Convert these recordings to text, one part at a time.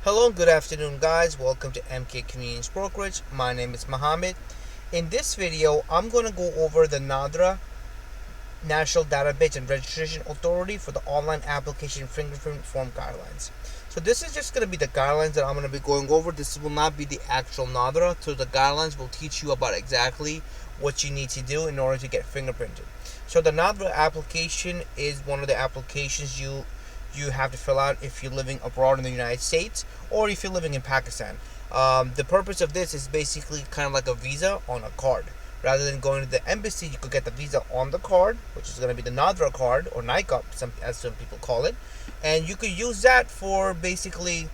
Hello, good afternoon guys. Welcome to MK Convenience Brokerage. My name is Mohammed. In this video, I'm going to go over the Nadra National Database and Registration Authority for the online application fingerprint form guidelines. So this is just going to be the guidelines that I'm going to be going over. This will not be the actual Nadra. So the guidelines will teach you about exactly what you need to do in order to get fingerprinted. So the Nadra application is one of the applications you have to fill out if you're living abroad in the United States or if you're living in Pakistan. The purpose of this is basically kind of like a visa on a card. Rather than going to the embassy, you could get the visa on the card, which is going to be the Nadra card or NICOB, as some people call it, and you could use that for basically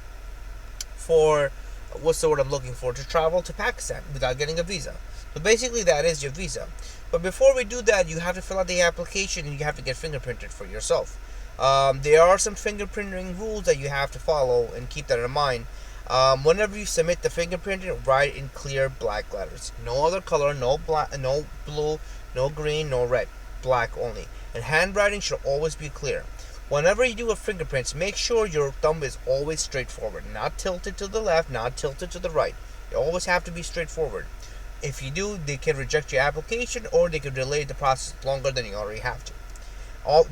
what's the word I'm looking for, to travel to Pakistan without getting a visa. So basically that is your visa. But before we do that, you have to fill out the application and you have to get fingerprinted for yourself. There are some fingerprinting rules that you have to follow, and keep that in mind. Whenever you submit the fingerprinting, write in clear black letters. No other color, no black, no blue, no green, no red. Black only. And handwriting should always be clear. Whenever you do a fingerprint, make sure your thumb is always straightforward, not tilted to the left, not tilted to the right. You always have to be straightforward. If you do, they can reject your application, or they could delay the process longer than you already have to.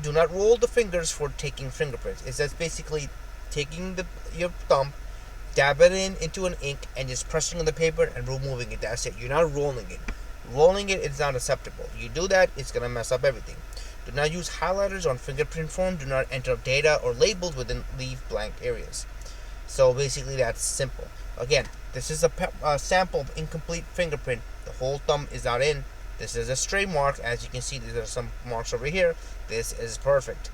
Do not roll the fingers for taking fingerprints. It's just basically taking your thumb, dab it into an ink, and just pressing on the paper and removing it. That's it. You're not rolling it. Rolling it is not acceptable. You do that, it's gonna mess up everything. Do not use highlighters on fingerprint form. Do not enter data or labels within leave blank areas. So basically, that's simple. Again, this is a sample of incomplete fingerprint. The whole thumb is not in. This is a stray mark. As you can see, there are some marks over here. This is perfect,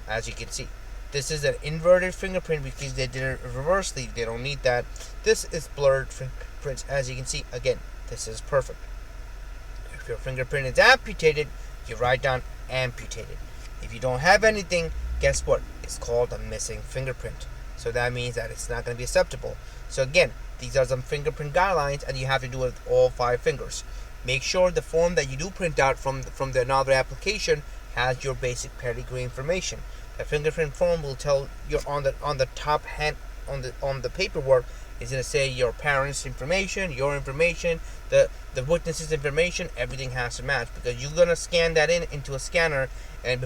as you can see. This is an inverted fingerprint because they did it reversely. They don't need that. This is blurred fingerprints. As you can see, again, this is perfect. If your fingerprint is amputated, you write down amputated. If you don't have anything, guess what? It's called a missing fingerprint. So that means that it's not going to be acceptable. So again, these are some fingerprint guidelines, and you have to do it with all 5 fingers. Make sure the form that you do print out from the Nadra application has your basic pedigree information. The fingerprint form will tell you on the top hand on the paperwork is going to say your parents' information, your information, the witness's information. Everything has to match, because you're going to scan that into a scanner, and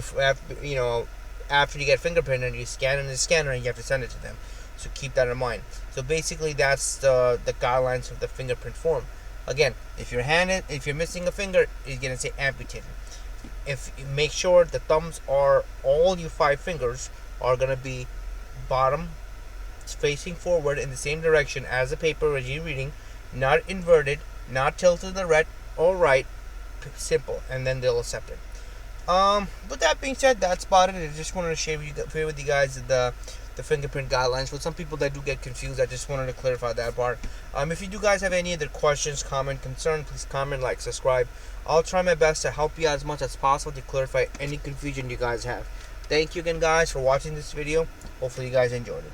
after you get fingerprinted, you scan it in the scanner and you have to send it to them. So keep that in mind. So basically, that's the guidelines of the fingerprint form. Again, if you're missing a finger, it's going to say amputated. If you make sure the thumbs are, all your 5 fingers are going to be bottom, facing forward in the same direction as the paper as you're reading, not inverted, not tilted to the left or right. Simple, and then they'll accept it. With that being said, that's about it. I just wanted to share with you guys the fingerprint guidelines. For some people that do get confused, I just wanted to clarify that part. If you do guys have any other questions, comment, concern, please comment, like, subscribe. I'll try my best to help you out as much as possible to clarify any confusion you guys have. Thank you again guys for watching this video. Hopefully you guys enjoyed it.